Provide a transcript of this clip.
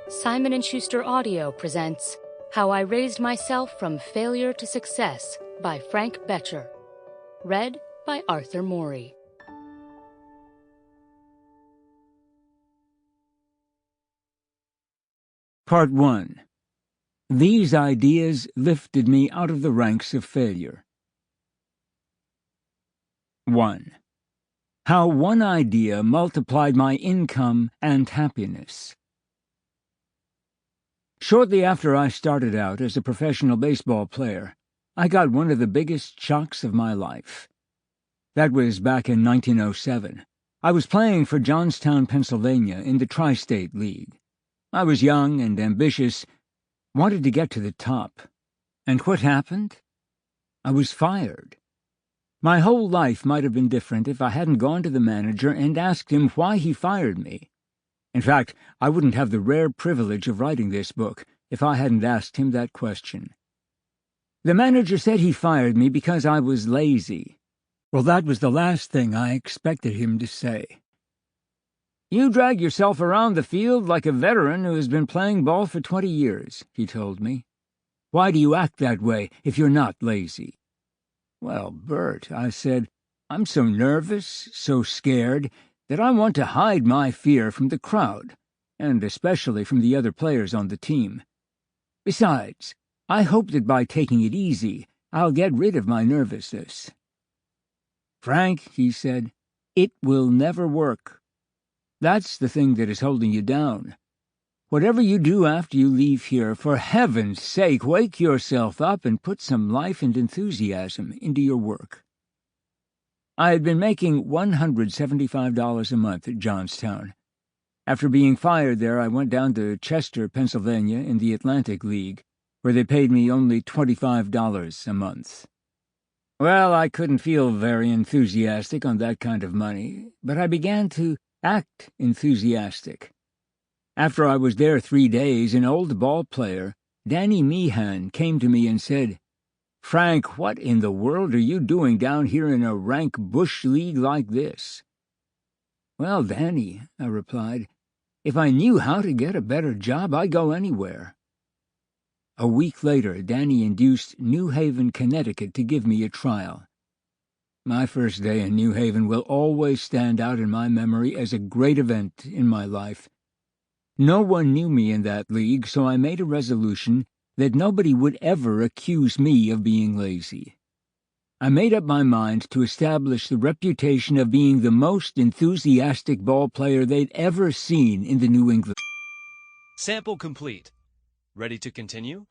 Simon & Schuster Audio presents How I Raised Myself from Failure to Success by Frank Bettger. Read by Arthur Morey. Part 1. These ideas lifted me out of the ranks of failure. 1. How one idea multiplied my income and happiness. Shortly after I started out as a professional baseball player, I got one of the biggest shocks of my life. That was back in 1907. I was playing for Johnstown, Pennsylvania in the Tri-State League. I was young and ambitious, wanted to get to the top. And what happened? I was fired. My whole life might have been different if I hadn't gone to the manager and asked him why he fired me. In fact, I wouldn't have the rare privilege of writing this book if I hadn't asked him that question. The manager said he fired me because I was lazy. Well, that was the last thing I expected him to say. "You drag yourself around the field like a veteran who has been playing ball for 20 years, he told me. "Why do you act that way if you're not lazy?" "Well, Bert," I said, "I'm so nervous, so scared, that I want to hide my fear from the crowd, and especially from the other players on the team. Besides, I hope that by taking it easy, I'll get rid of my nervousness." "Frank," he said, "it will never work. That's the thing that is holding you down. Whatever you do after you leave here, for heaven's sake, wake yourself up and put some life and enthusiasm into your work." I had been making $175 a month at Johnstown. After being fired there, I went down to Chester, Pennsylvania, in the Atlantic League, where they paid me only $25 a month. Well, I couldn't feel very enthusiastic on that kind of money, but I began to act enthusiastic. After I was there 3 days, an old ball player, Danny Meehan, came to me and said, "Frank, what in the world are you doing down here in a rank bush league like this?" "Well, Danny," I replied, "if I knew how to get a better job, I'd go anywhere." A week later, Danny induced New Haven, Connecticut to give me a trial. My first day in New Haven will always stand out in my memory as a great event in my life. No one knew me in that league, so I made a resolution that nobody would ever accuse me of being lazy. I made up my mind to establish the reputation of being the most enthusiastic ball player they'd ever seen in the New England. Sample complete. Ready to continue?